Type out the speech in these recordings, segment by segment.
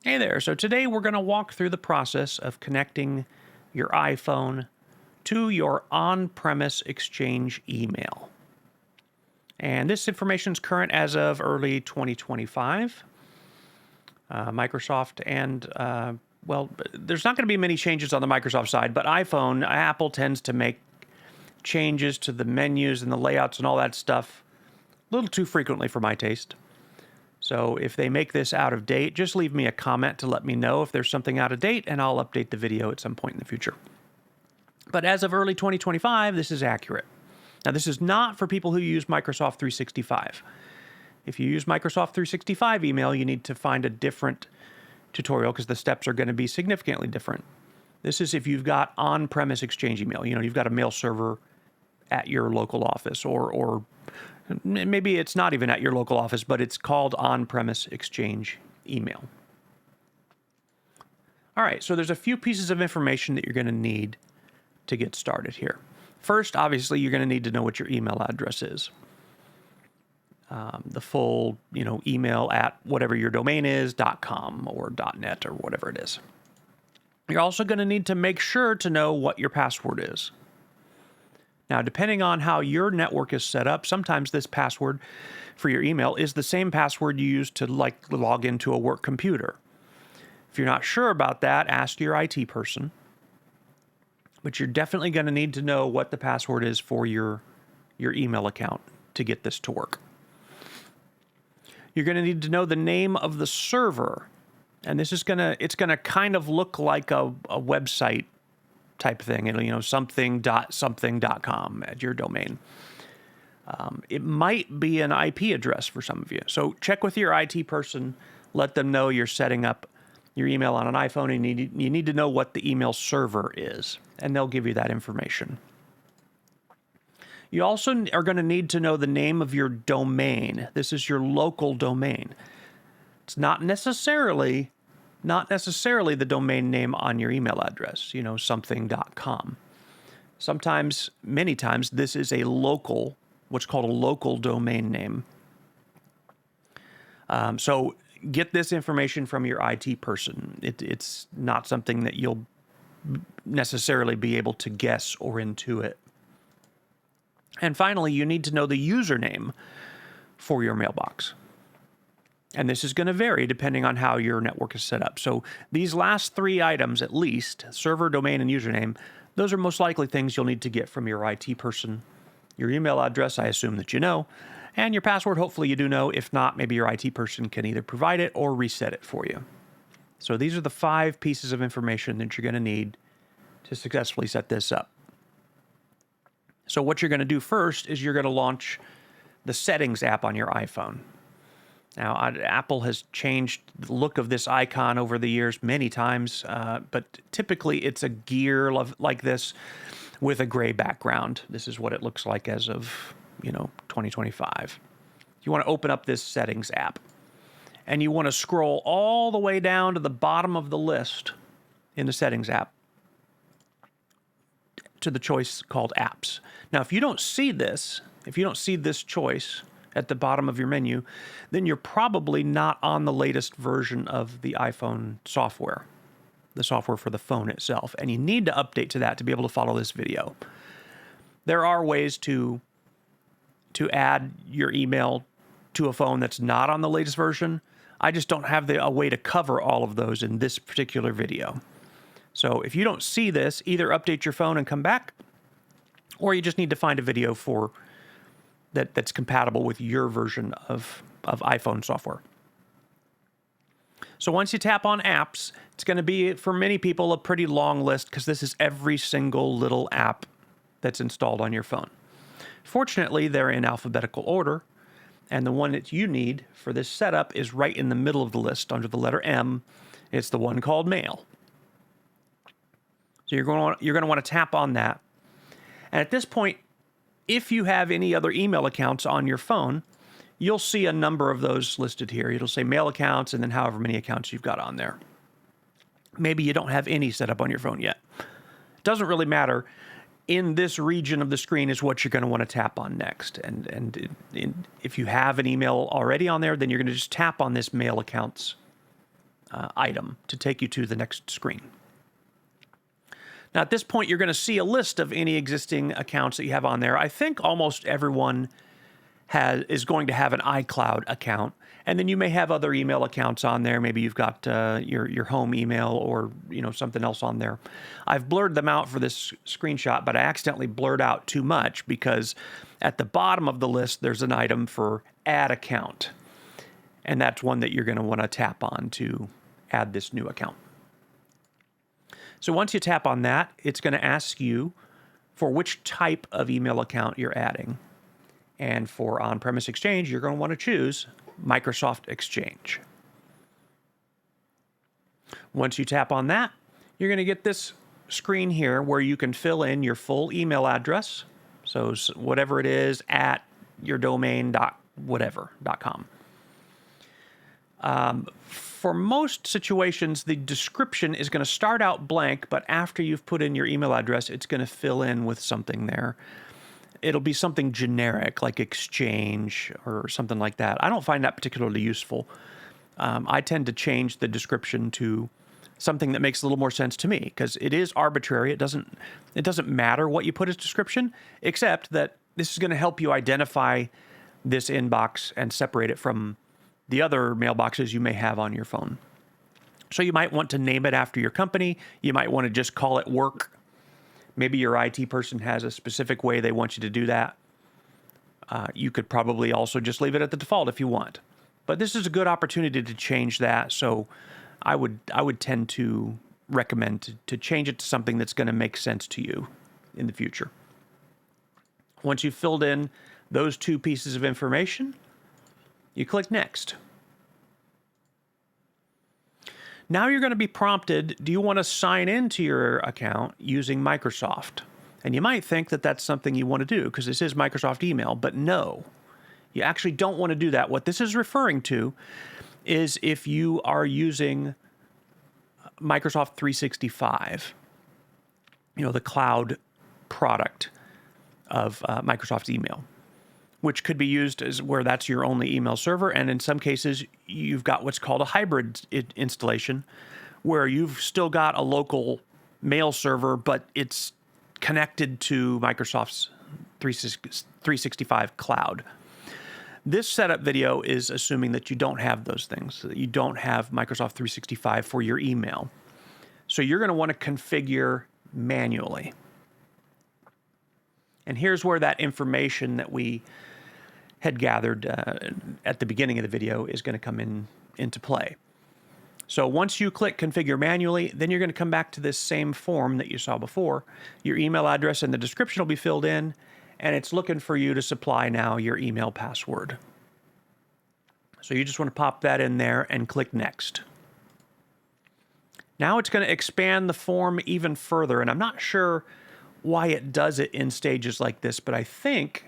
Hey there, so today we're going to walk through the process of connecting your iPhone to your on-premise Exchange email. And this information is current as of early 2025. Microsoft and, there's not going to be many changes on the Microsoft side, but Apple tends to make changes to the menus and the layouts and all that stuff a little too frequently for my taste. So if they make this out of date, just leave me a comment to let me know if there's something out of date, and I'll update the video at some point in the future. But as of early 2025, this is accurate. Now, this is not for people who use Microsoft 365. If you use Microsoft 365 email, you need to find a different tutorial because the steps are going to be significantly different. This is if you've got on-premise Exchange email. You've got a mail server at your local office, or maybe it's not even at your local office, but it's called on-premise Exchange email. All right, so there's a few pieces of information that you're going to need to get started here. First, obviously, you're going to need to know what your email address is. The full, email at whatever your domain is, .com or .net or whatever it is. You're also going to need to make sure to know what your password is. Now, depending on how your network is set up, sometimes this password for your email is the same password you use to log into a work computer. If you're not sure about that, ask your IT person. But you're definitely going to need to know what the password is for your email account to get this to work. You're going to need to know the name of the server. And this is it's going to kind of look like a website type thing, something.something.com at your domain. It might be an IP address for some of you. So check with your IT person, let them know you're setting up your email on an iPhone, and you need to know what the email server is, and they'll give you that information. You also are going to need to know the name of your domain. This is your local domain. It's not necessarily the domain name on your email address, something.com. Sometimes, many times, this is what's called a local domain name. So get this information from your IT person. It's not something that you'll necessarily be able to guess or intuit. And finally, you need to know the username for your mailbox. And this is going to vary depending on how your network is set up. So these last three items, at least, server, domain, and username, those are most likely things you'll need to get from your IT person. Your email address, I assume that you know. And your password, hopefully you do know. If not, maybe your IT person can either provide it or reset it for you. So these are the 5 pieces of information that you're going to need to successfully set this up. So what you're going to do first is you're going to launch the Settings app on your iPhone. Now, Apple has changed the look of this icon over the years many times, but typically it's a gear like this with a gray background. This is what it looks like as of, 2025. You want to open up this Settings app, and you want to scroll all the way down to the bottom of the list in the Settings app to the choice called Apps. Now, if you don't see this choice at the bottom of your menu, then you're probably not on the latest version of the iPhone software, the software for the phone itself, and you need to update to that to be able to follow this video. There are ways to add your email to a phone that's not on the latest version. I just don't have a way to cover all of those in this particular video. So if you don't see this, either update your phone and come back, or you just need to find a video that's compatible with your version of iPhone software. So once you tap on Apps, it's going to be, for many people, a pretty long list because this is every single little app that's installed on your phone. Fortunately, they're in alphabetical order, and the one that you need for this setup is right in the middle of the list under the letter M. It's the one called Mail. So you're going to want to tap on that. And at this point, if you have any other email accounts on your phone, you'll see a number of those listed here. It'll say mail accounts and then however many accounts you've got on there. Maybe you don't have any set up on your phone yet. It doesn't really matter. In this region of the screen is what you're going to want to tap on next. And if you have an email already on there, then you're going to just tap on this mail accounts item to take you to the next screen. Now, at this point, you're going to see a list of any existing accounts that you have on there. I think almost everyone is going to have an iCloud account, and then you may have other email accounts on there. Maybe you've got your home email or something else on there. I've blurred them out for this screenshot, but I accidentally blurred out too much because at the bottom of the list there's an item for Add Account, and that's one that you're going to want to tap on to add this new account. So once you tap on that, it's going to ask you for which type of email account you're adding. And for on-premise Exchange, you're going to want to choose Microsoft Exchange. Once you tap on that, you're going to get this screen here where you can fill in your full email address. So whatever it is, at your domain.whatever.com. For most situations, the description is going to start out blank, but after you've put in your email address, it's going to fill in with something there. It'll be something generic like Exchange or something like that. I don't find that particularly useful. I tend to change the description to something that makes a little more sense to me because it is arbitrary. It doesn't matter what you put as description, except that this is going to help you identify this inbox and separate it from the other mailboxes you may have on your phone. So you might want to name it after your company. You might want to just call it work. Maybe your IT person has a specific way they want you to do that. You could probably also just leave it at the default if you want. But this is a good opportunity to change that. So I would tend to recommend to change it to something that's going to make sense to you in the future. Once you've filled in those two pieces of information, you click Next. Now you're going to be prompted, do you want to sign into your account using Microsoft? And you might think that that's something you want to do because this is Microsoft email, but no, you actually don't want to do that. What this is referring to is if you are using Microsoft 365, the cloud product of Microsoft email, which could be used as where that's your only email server. And in some cases, you've got what's called a hybrid installation, where you've still got a local mail server, but it's connected to Microsoft's 365 cloud. This setup video is assuming that you don't have those things, that you don't have Microsoft 365 for your email. So you're going to want to configure manually. And here's where that information that we had gathered at the beginning of the video is going to come into play. So once you click Configure Manually, then you're going to come back to this same form that you saw before. Your email address and the description will be filled in, and it's looking for you to supply now your email password. So you just want to pop that in there and click Next. Now it's going to expand the form even further, and I'm not sure why it does it in stages like this, but I think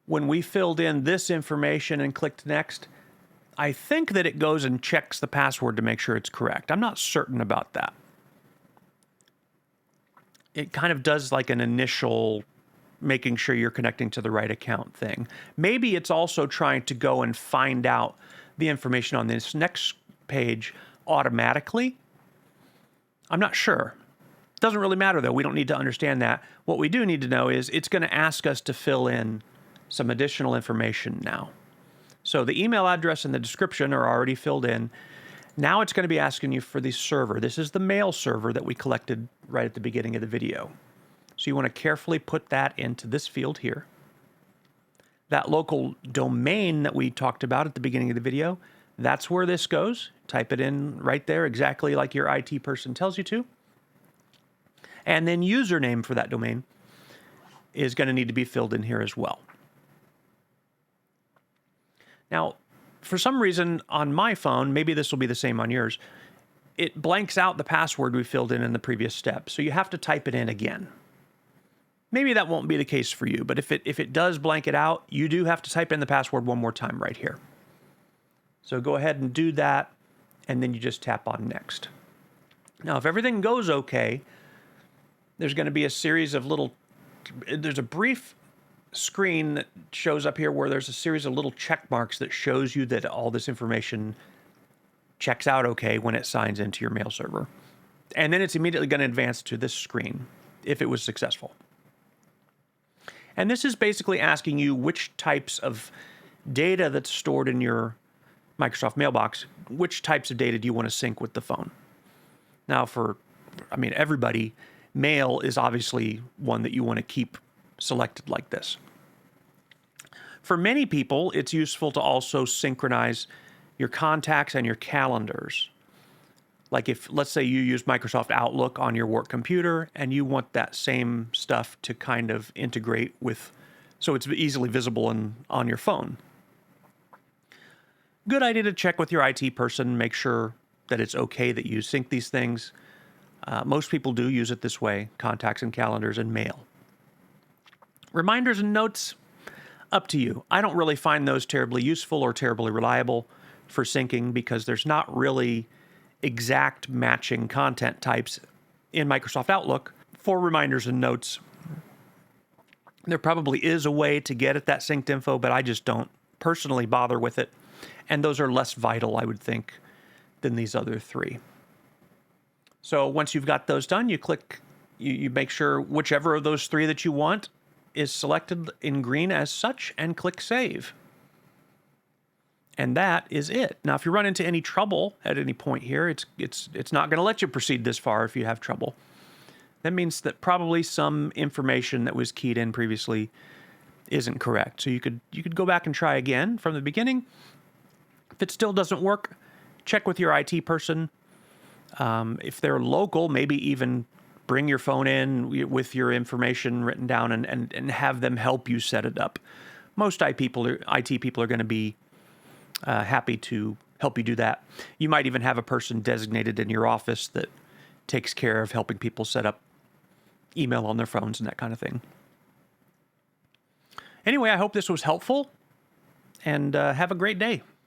when we filled in this information and clicked Next, I think that it goes and checks the password to make sure it's correct. I'm not certain about that. It kind of does like an initial making sure you're connecting to the right account thing. Maybe it's also trying to go and find out the information on this next page automatically. I'm not sure. Doesn't really matter though. We don't need to understand that. What we do need to know is it's going to ask us to fill in some additional information now. So the email address and the description are already filled in. Now it's going to be asking you for the server. This is the mail server that we collected right at the beginning of the video. So you want to carefully put that into this field here. That local domain that we talked about at the beginning of the video, that's where this goes. Type it in right there, exactly like your IT person tells you to. And then username for that domain is going to need to be filled in here as well. Now, for some reason on my phone, maybe this will be the same on yours, it blanks out the password we filled in the previous step. So you have to type it in again. Maybe that won't be the case for you, but if it does blank it out, you do have to type in the password one more time right here. So go ahead and do that, and then you just tap on Next. Now, if everything goes okay, there's going to be a series of there's a brief screen that shows up here where there's a series of little check marks that shows you that all this information checks out okay when it signs into your mail server. And then it's immediately going to advance to this screen if it was successful. And this is basically asking you which types of data that's stored in your Microsoft mailbox, which types of data do you want to sync with the phone? Now everybody, mail is obviously one that you want to keep selected like this. For many people, it's useful to also synchronize your contacts and your calendars. Like if, let's say you use Microsoft Outlook on your work computer and you want that same stuff to kind of integrate with, so it's easily visible on your phone. Good idea to check with your IT person, make sure that it's okay that you sync these things. Most people do use it this way, contacts and calendars and mail. Reminders and notes, up to you. I don't really find those terribly useful or terribly reliable for syncing because there's not really exact matching content types in Microsoft Outlook for reminders and notes. There probably is a way to get at that synced info, but I just don't personally bother with it. And those are less vital, I would think, than these other three. So once you've got those done, you make sure whichever of those three that you want is selected in green as such and click Save. And that is it. Now, if you run into any trouble at any point here, it's not going to let you proceed this far if you have trouble. That means that probably some information that was keyed in previously isn't correct. So you could go back and try again from the beginning. If it still doesn't work, check with your IT person. If they're local, maybe even bring your phone in with your information written down and have them help you set it up. Most IT people are going to be happy to help you do that. You might even have a person designated in your office that takes care of helping people set up email on their phones and that kind of thing. Anyway, I hope this was helpful, and have a great day.